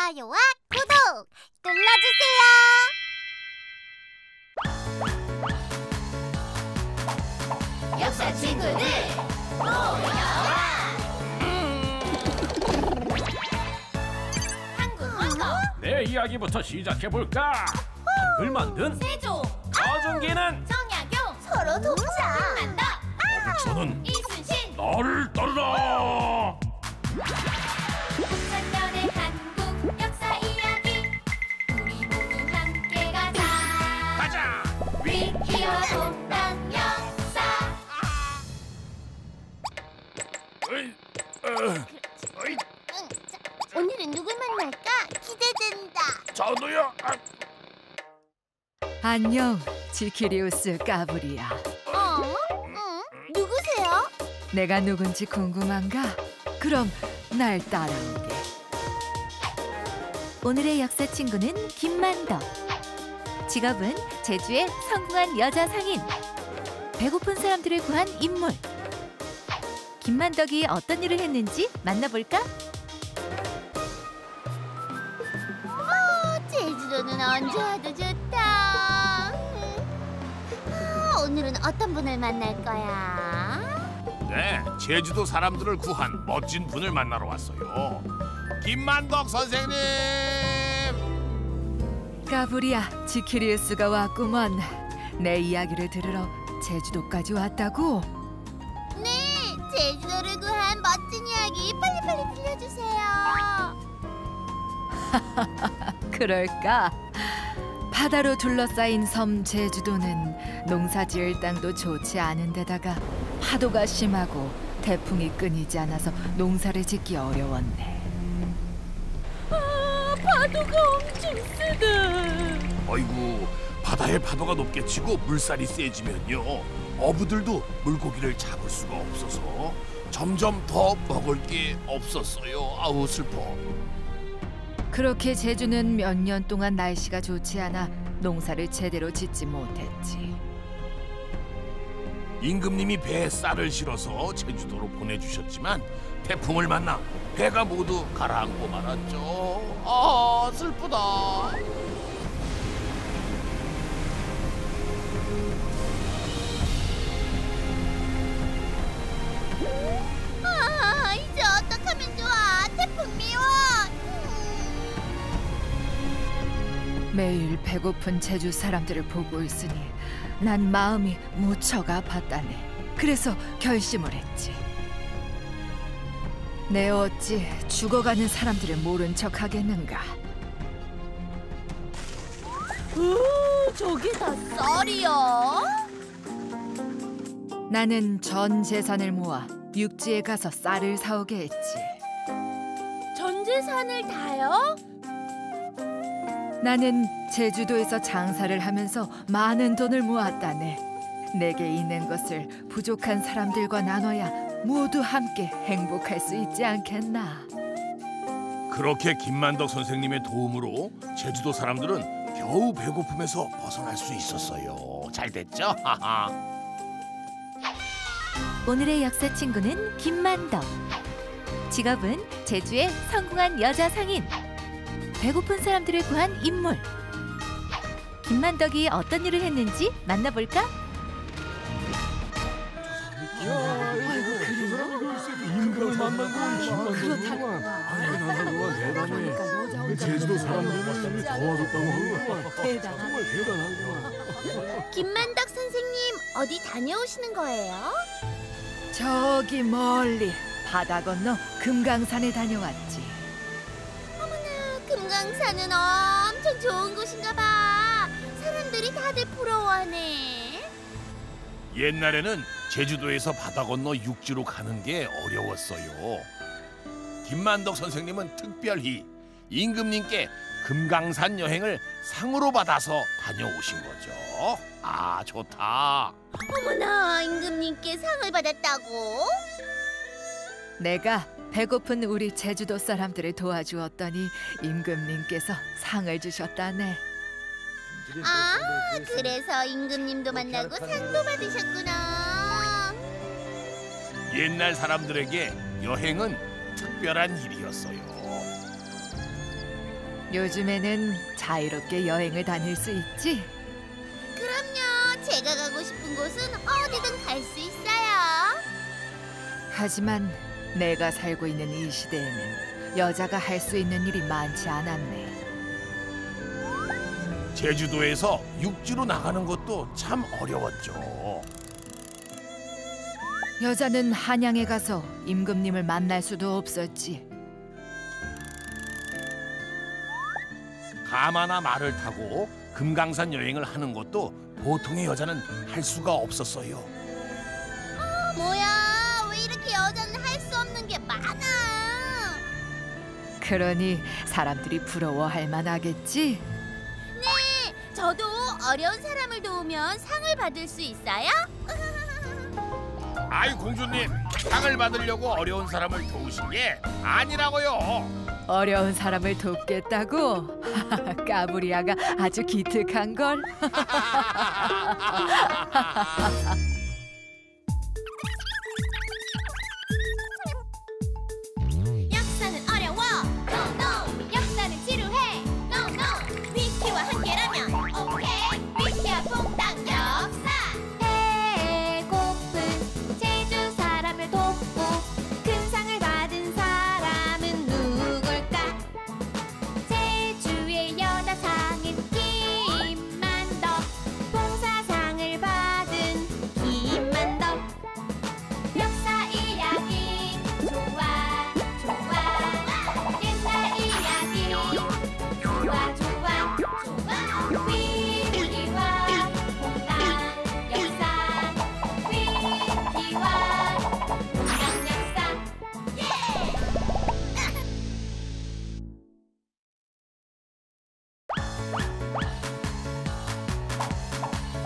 좋아요와 구독 눌러주세요. 역사 친구들 모여라. 내 이야기부터 시작해볼까? 한글 만든 세종, 서준기는 정약용, 서로 돕자. 김만덕, 저는 이순신, 나를 따르라. 천년의 한국 역사 이야기 우리 모두 함께 가자. 위키와 동당 역사. 오늘은 누굴 만날까? 기대된다. 저도요. 안녕, 지키리우스 까불이야. 누구세요? 내가 누군지 궁금한가? 그럼 날 따라오게. 오늘의 역사 친구는 김만덕. 직업은 제주의 성공한 여자 상인. 배고픈 사람들을 구한 인물. 김만덕이 어떤 일을 했는지 만나볼까? 제주도는 언제 와도 좋다. 오늘은 어떤 분을 만날 거야? 네, 제주도 사람들을 구한 멋진 분을 만나러 왔어요. 김만덕 선생님! 까불이야, 지키리우스가 왔구먼. 내 이야기를 들으러 제주도까지 왔다고? 네, 제주도를 구한 멋진 이야기 빨리빨리 들려주세요. 그럴까? 바다로 둘러싸인 섬 제주도는 농사지을 땅도 좋지 않은 데다가 파도가 심하고 태풍이 끊이지 않아서 농사를 짓기 어려웠네. 파도가 엄청 세다. 아이고, 바다의 파도가 높게 치고 물살이 세지면요, 어부들도 물고기를 잡을 수가 없어서 점점 더 먹을 게 없었어요. 아우 슬퍼. 그렇게 제주는 몇 년 동안 날씨가 좋지 않아 농사를 제대로 짓지 못했지. 임금님이 배에 쌀을 실어서 제주도로 보내주셨지만 태풍을 만나 배가 모두 가라앉고 말았죠. 아, 슬프다. 이제 어떡하면 좋아? 태풍 미워. 매일 배고픈 제주 사람들을 보고 있으니 난 마음이 무척 아팠다네. 그래서 결심을 했지. 내 어찌 죽어가는 사람들을 모른 척 하겠는가. 저게 다 쌀이야? 나는 전 재산을 모아 육지에 가서 쌀을 사오게 했지. 전 재산을 다요? 나는 제주도에서 장사를 하면서 많은 돈을 모았다네. 내게 있는 것을 부족한 사람들과 나눠야 모두 함께 행복할 수 있지 않겠나. 그렇게 김만덕 선생님의 도움으로 제주도 사람들은 겨우 배고픔에서 벗어날 수 있었어요. 잘 됐죠? 오늘의 역사 친구는 김만덕. 직업은 제주의 성공한 여자 상인. 배고픈 사람들을 구한 인물. 김만덕이 어떤 일을 했는지 만나볼까? 임금을 만나고 김만덕이구만. 대단해. 제주도 사람들이 도와줬다고 하는구만. 정말 대단하구만. 김만덕 선생님 어디 다녀오시는 거예요? 저기 멀리 바다 건너 금강산에 다녀왔지. 금강산은 엄청 좋은 곳인가 봐. 사람들이 다들 부러워하네. 옛날에는 제주도에서 바다 건너 육지로 가는 게 어려웠어요. 김만덕 선생님은 특별히 임금님께 금강산 여행을 상으로 받아서 다녀오신 거죠. 아, 좋다. 어머나, 임금님께 상을 받았다고? 내가 배고픈 우리 제주도 사람들을 도와주었더니 임금님께서 상을 주셨다네. 아, 그래서 임금님도 만나고 상도 받으셨구나. 옛날 사람들에게 여행은 특별한 일이었어요. 요즘에는 자유롭게 여행을 다닐 수 있지? 그럼요. 제가 가고 싶은 곳은 어디든 갈 수 있어요. 하지만 내가 살고 있는 이 시대에는 여자가 할 수 있는 일이 많지 않았네. 제주도에서 육지로 나가는 것도 참 어려웠죠. 여자는 한양에 가서 임금님을 만날 수도 없었지. 가마나 말을 타고 금강산 여행을 하는 것도 보통의 여자는 할 수가 없었어요. 뭐야? 왜 이렇게 여자는 할 수 없는 게 많아? 그러니 사람들이 부러워할 만하겠지? 네, 저도 어려운 사람을 도우면 상을 받을 수 있어요? 아이 공주님, 상을 받으려고 어려운 사람을 도우신 게 아니라고요. 어려운 사람을 돕겠다고? 까부리아가 아주 기특한걸? 역사는 어려워. No, no. 역사는 지루해. No, no. 위키와 함께라면 오케이. 위키와 퐁당 역사. 배고픈 제주 사람을 돕고 큰 상을 받은 사람은 누굴까? 제주의 여자상은 김만덕. 봉사상을 받은 김만덕. 역사 이야기 좋아 좋아. 옛날 이야기 좋아 좋아 좋아. 위키와 퐁당 역사. 위키와 퐁당 역사.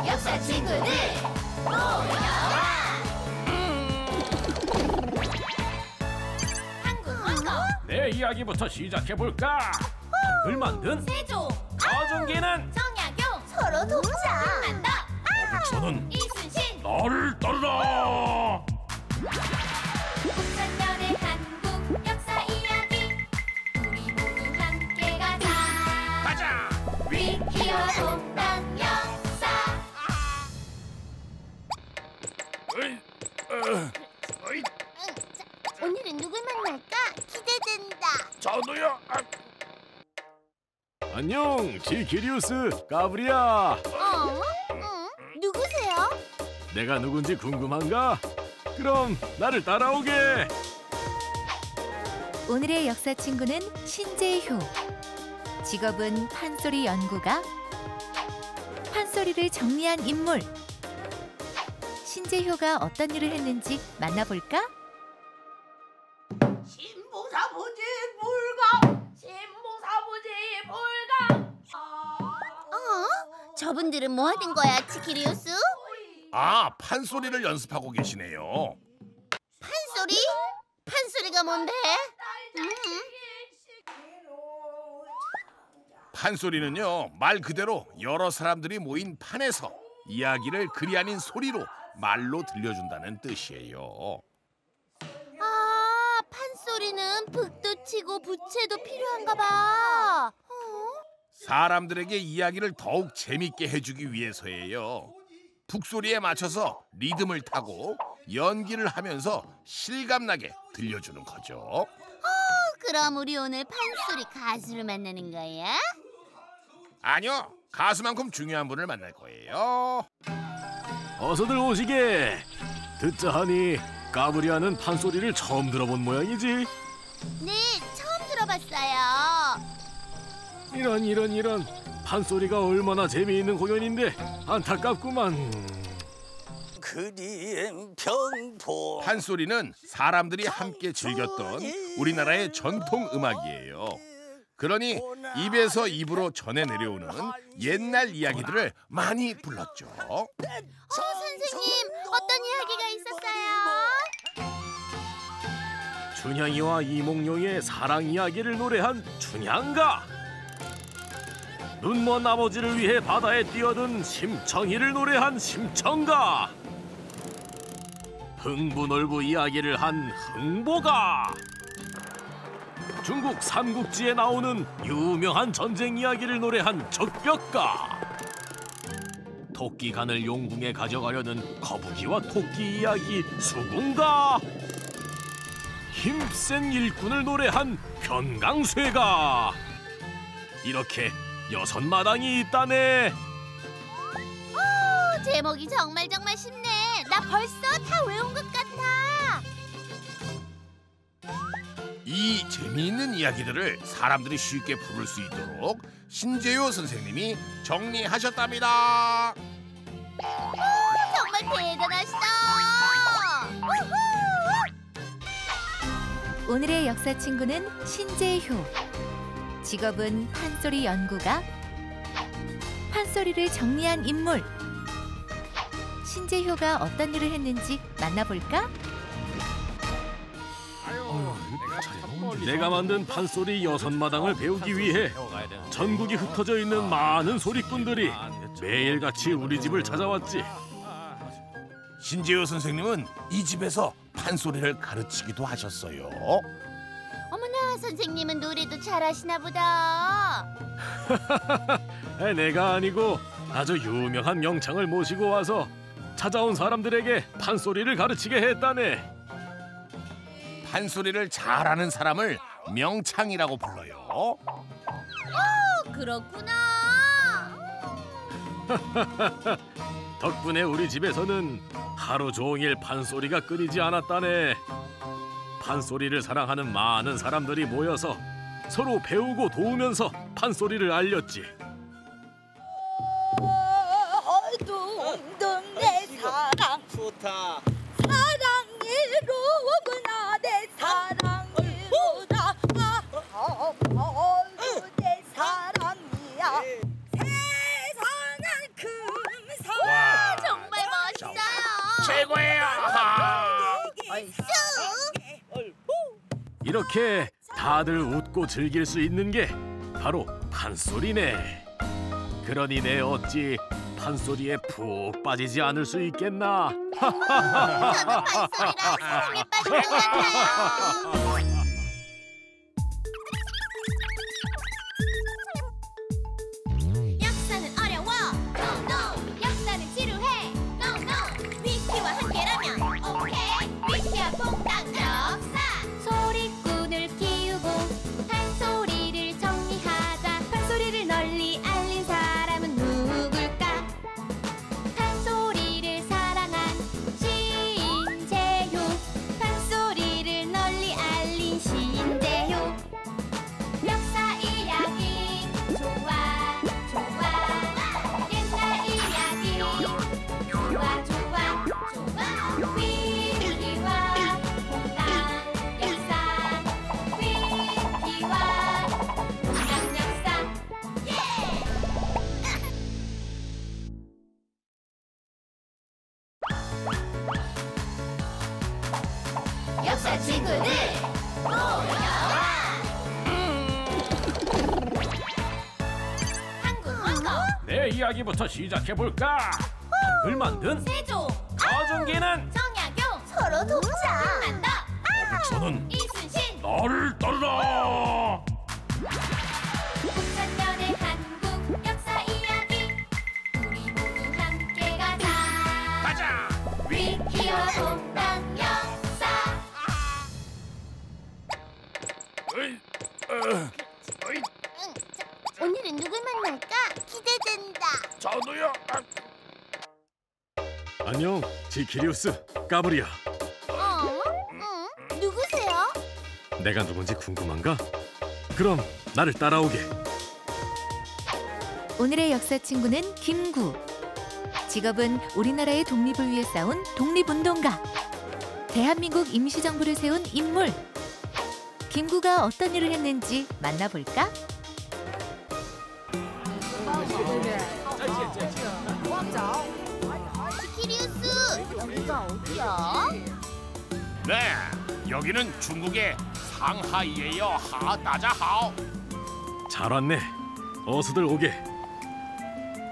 역사 친구들 모여라. 한국 원서 내 이야기부터 시작해 볼까? 한글 만든 세조 서정기는 정약용 서로 돕자. 김만덕 어북선은 이순신 너를 따르라. 국산연의 한국 역사 이야기 우리 모두 함께 가자. 가자. 위키와 퐁당 역사. 어이, 어이, 오늘은 누굴 만날까? 기대된다. 저도요. 안녕, 지키리우스 까브리아. 누구세요? 내가 누군지 궁금한가? 그럼 나를 따라오게. 오늘의 역사 친구는 신재효. 직업은 판소리 연구가. 판소리를 정리한 인물. 신재효가 어떤 일을 했는지 만나볼까? 신봉사부지 불가. 신봉사부지 불가. 저분들은 뭐 하는 거야, 치키리우스? 아, 판소리를 연습하고 계시네요. 판소리? 판소리가 뭔데? 판소리는요, 말 그대로 여러 사람들이 모인 판에서 이야기를 글이 아닌 소리로 말로 들려준다는 뜻이에요. 아, 판소리는 북도 치고 부채도 필요한가 봐. 사람들에게 이야기를 더욱 재밌게 해주기 위해서예요. 북소리에 맞춰서 리듬을 타고 연기를 하면서 실감나게 들려주는 거죠. 그럼 우리 오늘 판소리 가수를 만나는 거야? 아니요, 가수만큼 중요한 분을 만날 거예요. 어서들 오시게. 듣자 하니 까브리아는 판소리를 처음 들어본 모양이지. 네, 처음 들어봤어요. 이런 판소리가 얼마나 재미있는 공연인데 안타깝구만. 그리엔 병포 판소리는 사람들이 함께 즐겼던 우리나라의 전통 음악이에요. 그러니 입에서 입으로 전해 내려오는 옛날 이야기들을 많이 불렀죠. 선생님, 어떤 이야기가 있었어요? 춘향이와 이몽룡의 사랑 이야기를 노래한 춘향가. 눈먼 아버지를 위해 바다에 뛰어든 심청이를 노래한 심청가. 흥부놀부 이야기를 한 흥보가. 중국 삼국지에 나오는 유명한 전쟁 이야기를 노래한 적벽가. 토끼간을 용궁에 가져가려는 거북이와 토끼 이야기 수군가. 힘센 일꾼을 노래한 변강쇠가. 이렇게 6마당이 있다네. 제목이 정말 쉽네. 나 벌써 다 외운 것 같아. 이 재미있는 이야기들을 사람들이 쉽게 부를 수 있도록 신재효 선생님이 정리하셨답니다. 정말 대단하시다. 오늘의 역사 친구는 신재효. 직업은 판소리 연구가. 판소리를 정리한 인물. 신재효가 어떤 일을 했는지 만나볼까? 내가 만든 판소리 6마당을 배우기 위해 전국이 흩어져 있는 많은 소리꾼들이 매일같이 우리 집을 찾아왔지. 신재효 선생님은 이 집에서 판소리를 가르치기도 하셨어요. 어머나, 선생님은 노래도 잘하시나 보다. 내가 아니고 아주 유명한 명창을 모시고 와서 찾아온 사람들에게 판소리를 가르치게 했다네. 판소리를 잘하는 사람을 명창이라고 불러요. 그렇구나. 덕분에 우리 집에서는 하루 종일 판소리가 끊이지 않았다네. 판소리를 사랑하는 많은 사람들이 모여서 서로 배우고 도우면서 판소리를 알렸지. 둥둥 내 사랑 좋다. 사랑이로구나 내 사랑이로다 내 사랑이야 세상은 금성 정말 멋있어요. 최고예요. 이렇게 다들 웃고 즐길 수 있는 게 바로 판소리네. 그러니 내 어찌 판소리에 푹 빠지지 않을 수 있겠나? 저도 판소리랑 사랑에 빠진 것 같아요. 역사는 어려워. No, no. 역사는 지루해. No, no. 위키와 함께라면 오케이. 위키와 퐁당 역사. 소리꾼을 키우고 판소리를 정리하자. 판소리를 널리 알린 사람은 누굴까? 판소리를 사랑한 신재효. 판소리를 널리 알린 신재효. 역사 이야기 좋아 좋아. 옛날 이야기 좋아 좋아 좋아. 위키와 퐁당 역사. 위키와 퐁당 역사. 예! 역사 친구들 모여라. 한국 원고 내 이야기부터 시작해볼까? 한글 만든 세조 서준기는 정약용 서로 돕자. 한다 저는 이순신 너를 따르라. 5,000년의 한국 역사 이야기. 우리 모두 함께 가자. 가자. 위키와 퐁당 역사. 으이, 오늘은 누굴 만날까? 기대된다. 저도요. 안녕, 지키리우스 까브리야. 누구세요? 내가 누군지 궁금한가? 그럼 나를 따라오게. 오늘의 역사 친구는 김구. 직업은 우리나라의 독립을 위해 싸운 독립운동가. 대한민국 임시정부를 세운 인물. 김구가 어떤 일을 했는지 만나볼까? 지키리우스, 여기가 어디야? 네, 여기는 중국의 상하이예요. 하다자하오. 잘 왔네. 어서들 오게.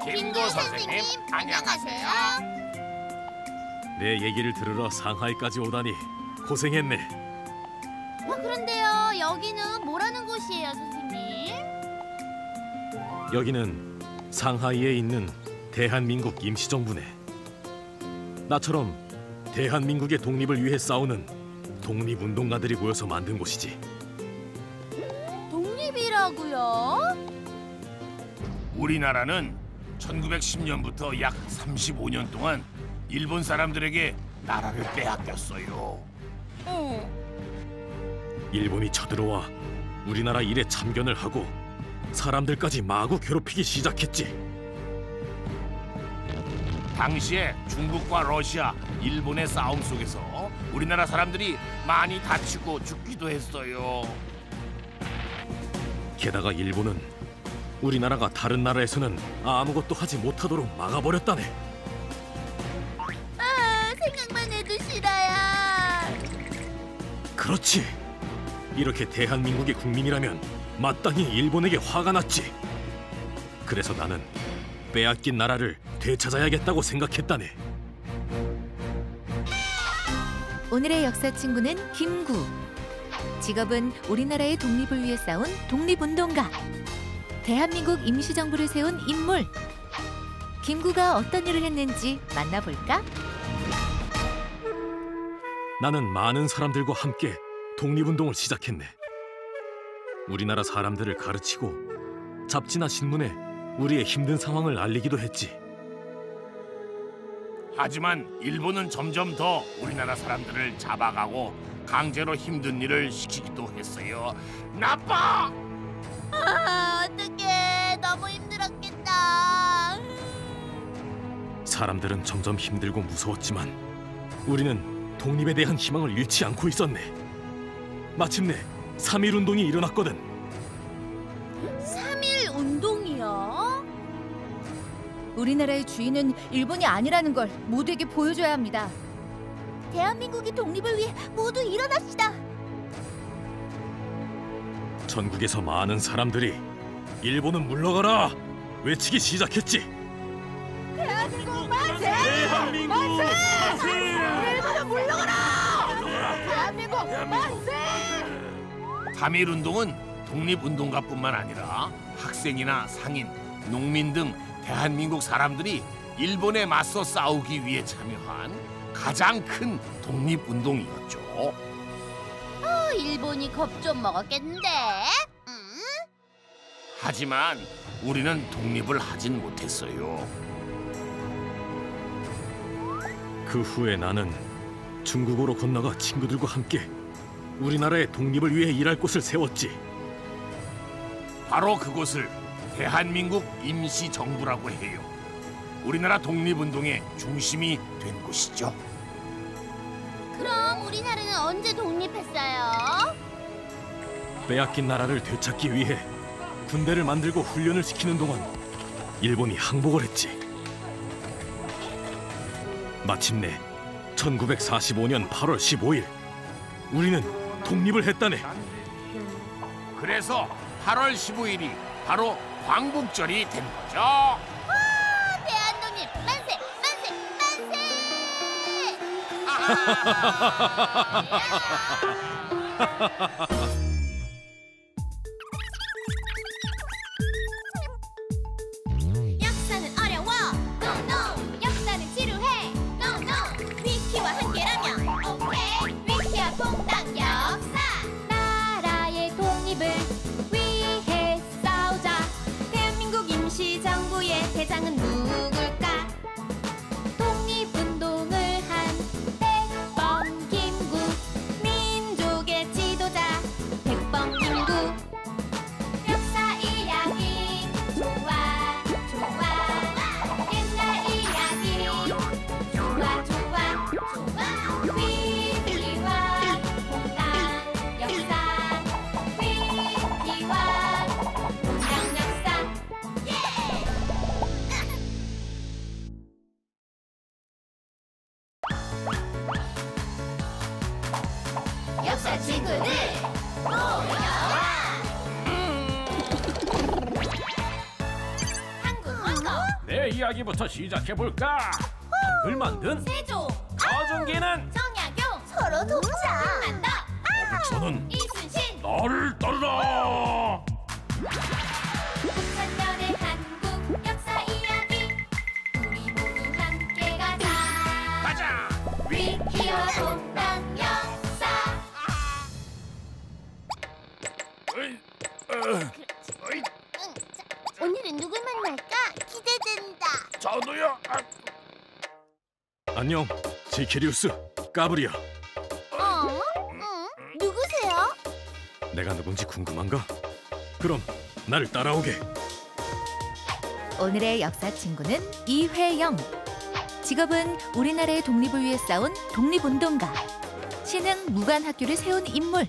김구 선생님, 안녕하세요. 내 얘기를 들으러 상하이까지 오다니 고생했네. 그런데요, 여기는 뭐라 여기는 상하이에 있는 대한민국 임시정부네. 나처럼 대한민국의 독립을 위해 싸우는 독립운동가들이 모여서 만든 곳이지. 독립이라고요? 우리나라는 1910년부터 약 35년 동안 일본 사람들에게 나라를 빼앗겼어요. 일본이 쳐들어와 우리나라 일에 참견을 하고 사람들까지 마구 괴롭히기 시작했지. 당시에 중국과 러시아, 일본의 싸움 속에서 우리나라 사람들이 많이 다치고 죽기도 했어요. 게다가 일본은 우리나라가 다른 나라에서는 아무것도 하지 못하도록 막아버렸다네. 생각만 해도 싫어요. 그렇지. 이렇게 대한민국의 국민이라면 마땅히 일본에게 화가 났지. 그래서 나는 빼앗긴 나라를 되찾아야겠다고 생각했다네. 오늘의 역사 친구는 김구. 직업은 우리나라의 독립을 위해 싸운 독립운동가. 대한민국 임시정부를 세운 인물. 김구가 어떤 일을 했는지 만나볼까? 나는 많은 사람들과 함께 독립운동을 시작했네. 우리나라 사람들을 가르치고 잡지나 신문에 우리의 힘든 상황을 알리기도 했지. 하지만 일본은 점점 더 우리나라 사람들을 잡아가고 강제로 힘든 일을 시키기도 했어요. 나빠! 어떡해. 너무 힘들었겠다. 사람들은 점점 힘들고 무서웠지만 우리는 독립에 대한 희망을 잃지 않고 있었네. 마침내 3.1 운동이 일어났거든. 3.1 운동이요? 우리나라의 주인은 일본이 아니라는 걸 모두에게 보여줘야 합니다. 대한민국의 독립을 위해 모두 일어납시다. 전국에서 많은 사람들이 일본은 물러가라! 외치기 시작했지. 대한민국 만세! 대한민국 만세! 일본은 물러가라! 대한민국 만세! 3.1 운동은 독립운동가뿐만 아니라 학생이나 상인, 농민 등 대한민국 사람들이 일본에 맞서 싸우기 위해 참여한 가장 큰 독립운동이었죠. 일본이 겁 좀 먹었겠는데? 하지만 우리는 독립을 하진 못했어요. 그 후에 나는 중국으로 건너가 친구들과 함께 우리나라의 독립을 위해 일할 곳을 세웠지. 바로 그곳을 대한민국 임시정부라고 해요. 우리나라 독립운동의 중심이 된 곳이죠. 그럼 우리나라는 언제 독립했어요? 빼앗긴 나라를 되찾기 위해 군대를 만들고 훈련을 시키는 동안 일본이 항복을 했지. 마침내 1945년 8월 15일 우리는 독립을 했다네. 그래서 8월 15일이 바로 광복절이 된 거죠. 대한독립 만세! 만세! 역사는 어려워! No, no! 역사는 지루해! No, no! 위키와 함께라면 오케이! 위키와 퐁당 역사! 나라의 독립을 위해 싸우자! 대한민국 임시정부의 대장은 누굴까? 독립운동을 한 백범 김구, 민족의 지도자 백범 김구. 역사 이야기 좋아 좋아, 옛날 이야기 좋아 좋아 좋아, 위키와 퐁당 역사, 위키와 퐁당 역사. 예! 역사 친구들 모여라! 한국 언어 내 이야기부터 시작해볼까? 한글 만든 세조 서준기는 정약용 서로 돕자. 한다 저는 이순신 너를 따르라. 2000년의 오늘은 누굴 만날까? 기대된다. 저도요. 안녕, 지키리우스, 까브리야. 누구세요? 내가 누군지 궁금한가? 그럼 나를 따라오게. 오늘의 역사 친구는 이회영. 직업은 우리나라의 독립을 위해 싸운 독립운동가. 신흥 무관학교를 세운 인물.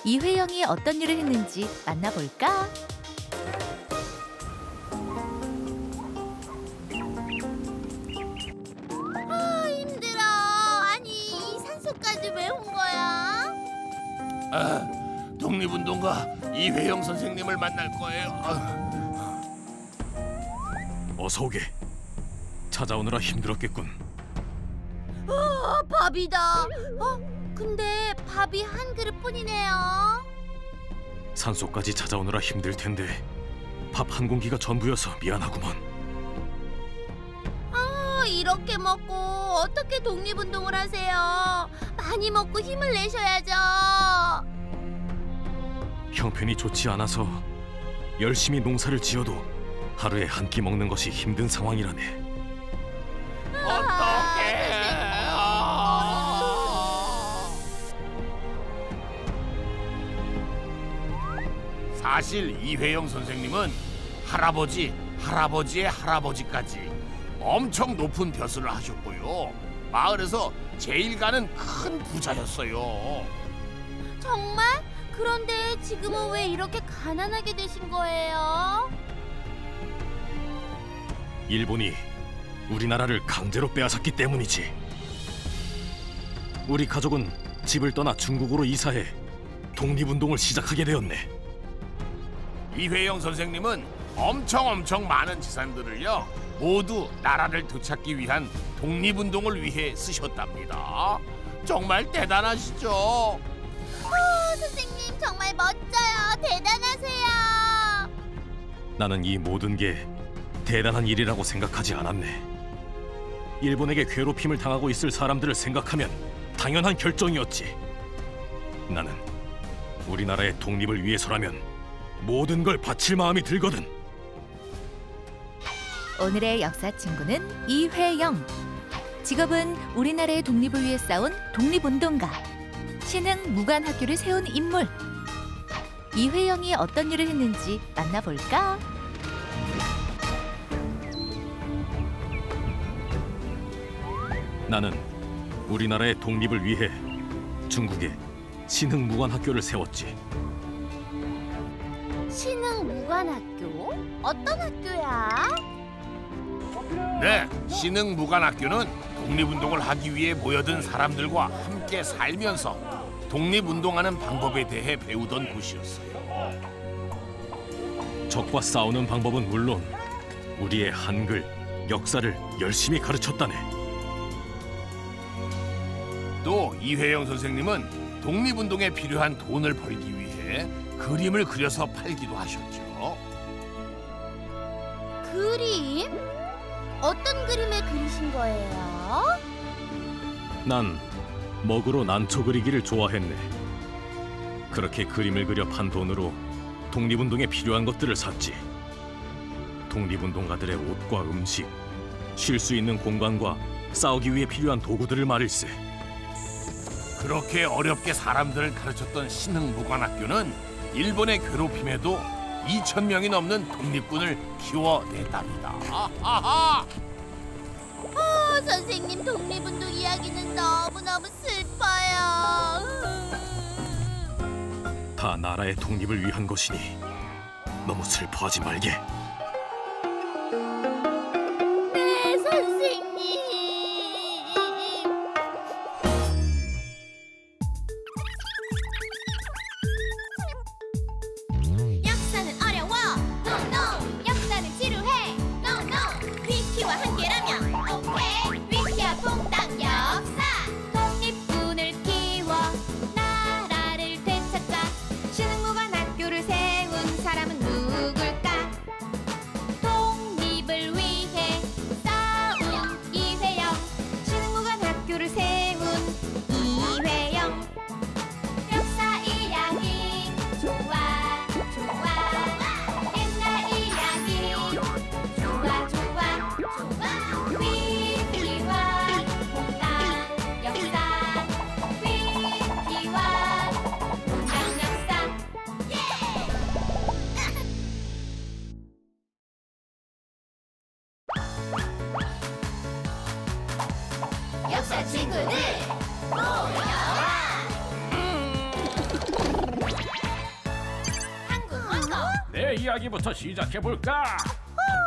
이회영이 어떤 일을 했는지 만나볼까? 힘들어. 아니, 산소까지 왜 온 거야? 독립운동가 이회영 선생님을 만날 거예요. 어서 오게. 찾아오느라 힘들었겠군. 밥이다. 근데 밥이 한 그릇뿐이네요. 산소까지 찾아오느라 힘들 텐데 밥 한 공기가 전부여서 미안하구먼. 이렇게 먹고 어떻게 독립운동을 하세요? 많이 먹고 힘을 내셔야죠. 형편이 좋지 않아서 열심히 농사를 지어도 하루에 한 끼 먹는 것이 힘든 상황이라네. 어떡해. 사실 이회영 선생님은 할아버지의 할아버지까지 엄청 높은 벼슬을 하셨고요. 마을에서 제일 가는 큰 부자였어요. 정말? 그런데 지금은 왜 이렇게 가난하게 되신 거예요? 일본이 우리나라를 강제로 빼앗았기 때문이지. 우리 가족은 집을 떠나 중국으로 이사해 독립운동을 시작하게 되었네. 이회영 선생님은 엄청 많은 재산들을요 모두 나라를 되찾기 위한 독립운동을 위해 쓰셨답니다. 정말 대단하시죠? 선생님 정말 멋져요. 대단하세요. 나는 이 모든 게 대단한 일이라고 생각하지 않았네. 일본에게 괴롭힘을 당하고 있을 사람들을 생각하면 당연한 결정이었지. 나는 우리나라의 독립을 위해서라면 모든 걸 바칠 마음이 들거든. 오늘의 역사 친구는 이회영. 직업은 우리나라의 독립을 위해 싸운 독립운동가. 신흥 무관학교를 세운 인물. 이회영이 어떤 일을 했는지 만나볼까? 나는 우리나라의 독립을 위해 중국에 신흥 무관학교를 세웠지. 신흥 무관학교? 어떤 학교야? 네, 신흥 무관학교는 독립운동을 하기 위해 모여든 사람들과 함께 살면서 독립운동하는 방법에 대해 배우던 곳이었어요. 적과 싸우는 방법은 물론 우리의 한글, 역사를 열심히 가르쳤다네. 또 이회영 선생님은 독립운동에 필요한 돈을 벌기 위해 그림을 그려서 팔기도 하셨죠. 그림? 어떤 그림을 그리신 거예요? 난 먹으로 난초 그리기를 좋아했네. 그렇게 그림을 그려 판 돈으로 독립운동에 필요한 것들을 샀지. 독립운동가들의 옷과 음식, 쉴 수 있는 공간과 싸우기 위해 필요한 도구들을 말일세. 그렇게 어렵게 사람들을 가르쳤던 신흥 무관학교는 일본의 괴롭힘에도 2,000명이 넘는 독립군을 키워냈답니다. 선생님 독립운동 이야기는 너무너무 슬퍼요. 다 나라의 독립을 위한 것이니 너무 슬퍼하지 말게. 네, 선생님. 역사는 어려워. No, no. 역사는 지루해. No, no. 위키와 함께라면 오케이. 위키와 퐁당 역사. 독립군을 키워 나라를 되찾자. 신흥무관학교를 세운 사람은 누굴까? 오늘의 이야기부터 시작해볼까?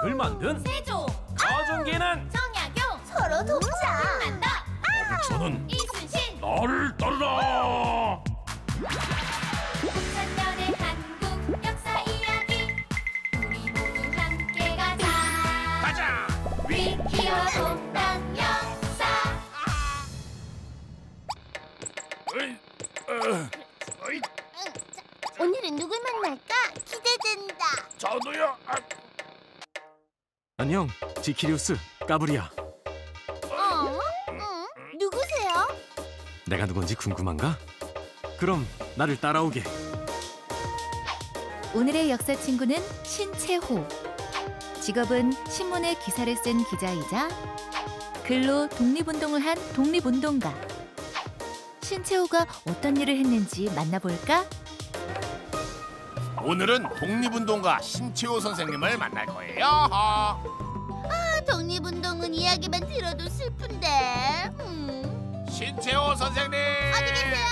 한글 만든 세조 가정기는 정약용 서로 돕자 한다 어북선은 이순신 나를 따르라. 5,000년의 한국 역사 이야기 우리 모두 함께 가자 위키와 동당 역사 오늘은 누굴 만날까? 기대된다. 저도요. 안녕, 지키리우스, 까브리야. 누구세요? 내가 누군지 궁금한가? 그럼 나를 따라오게. 오늘의 역사 친구는 신채호. 직업은 신문에 기사를 쓴 기자이자 글로 독립운동을 한 독립운동가. 신채호가 어떤 일을 했는지 만나볼까? 오늘은 독립운동가 신채호 선생님을 만날 거예요. 독립운동은 이야기만 들어도 슬픈데. 신채호 선생님. 어디 계세요?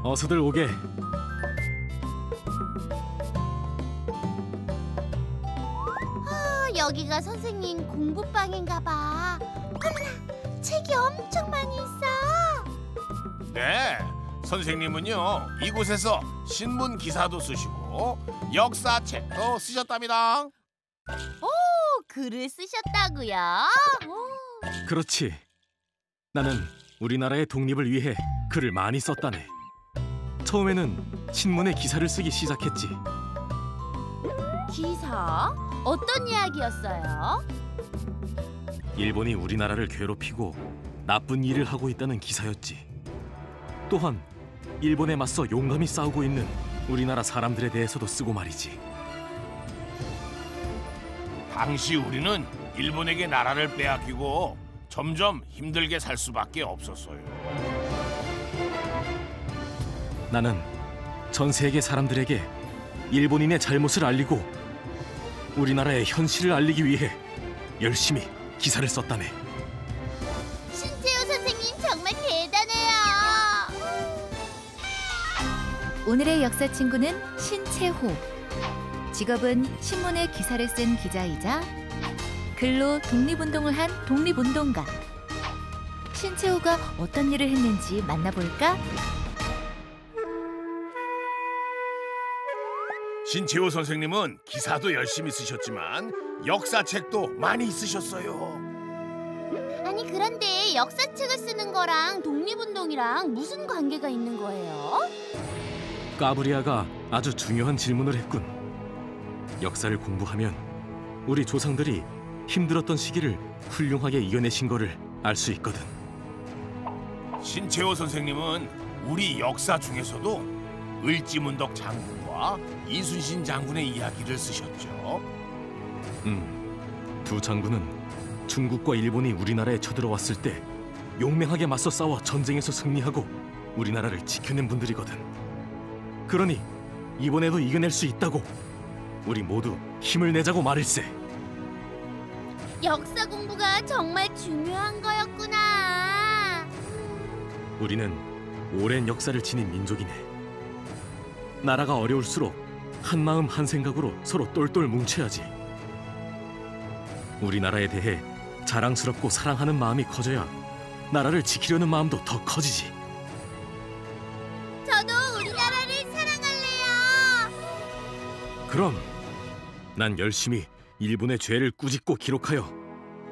어서들 오게. 여기가 선생님 공부방인가 봐. 어머나, 책이 엄청 많이 있어. 네, 선생님은요 이곳에서 신문 기사도 쓰시고 역사책도 쓰셨답니다. 글을 쓰셨다고요? 그렇지. 나는 우리나라의 독립을 위해 글을 많이 썼다네. 처음에는 신문에 기사를 쓰기 시작했지. 기사? 어떤 이야기였어요? 일본이 우리나라를 괴롭히고 나쁜 일을 하고 있다는 기사였지. 또한 일본에 맞서 용감히 싸우고 있는 우리나라 사람들에 대해서도 쓰고 말이지. 당시 우리는 일본에게 나라를 빼앗기고 점점 힘들게 살 수밖에 없었어요. 나는 전 세계 사람들에게 일본인의 잘못을 알리고 우리나라의 현실을 알리기 위해 열심히 기사를 썼다네. 신채호 선생님 정말 대단해요. 오늘의 역사 친구는 신채호. 직업은 신문에 기사를 쓴 기자이자 글로 독립운동을 한 독립운동가. 신채호가 어떤 일을 했는지 만나볼까? 신채호 선생님은 기사도 열심히 쓰셨지만 역사책도 많이 쓰셨어요. 아니 그런데 역사책을 쓰는 거랑 독립운동이랑 무슨 관계가 있는 거예요? 까브리아가 아주 중요한 질문을 했군. 역사를 공부하면 우리 조상들이 힘들었던 시기를 훌륭하게 이겨내신 거를 알 수 있거든. 신채호 선생님은 우리 역사 중에서도 을지문덕 장군과 이순신 장군의 이야기를 쓰셨죠. 두 장군은 중국과 일본이 우리나라에 쳐들어왔을 때 용맹하게 맞서 싸워 전쟁에서 승리하고 우리나라를 지켜낸 분들이거든. 그러니 이번에도 이겨낼 수 있다고 우리 모두 힘을 내자고 말일세. 역사 공부가 정말 중요한 거였구나. 우리는 오랜 역사를 지닌 민족이네. 나라가 어려울수록 한 마음 한 생각으로 서로 똘똘 뭉쳐야지. 우리나라에 대해 자랑스럽고 사랑하는 마음이 커져야 나라를 지키려는 마음도 더 커지지. 저도 우리나라를 사랑할래요. 그럼 난 열심히 일본의 죄를 꾸짖고 기록하여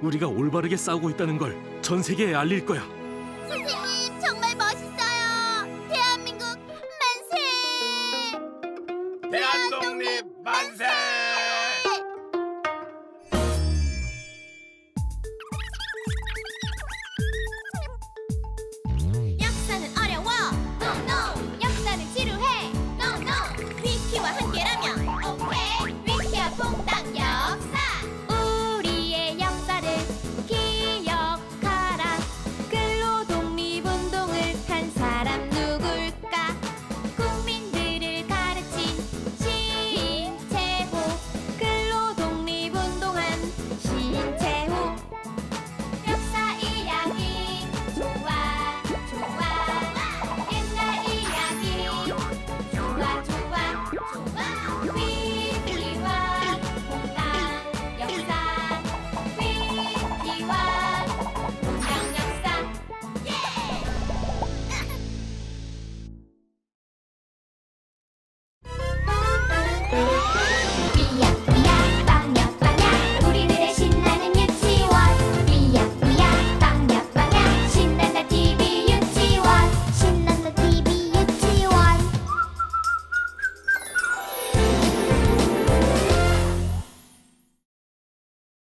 우리가 올바르게 싸우고 있다는 걸 전 세계에 알릴 거야. 선생님 정말 멋있어요. 대한민국 만세! 대한독립 만세!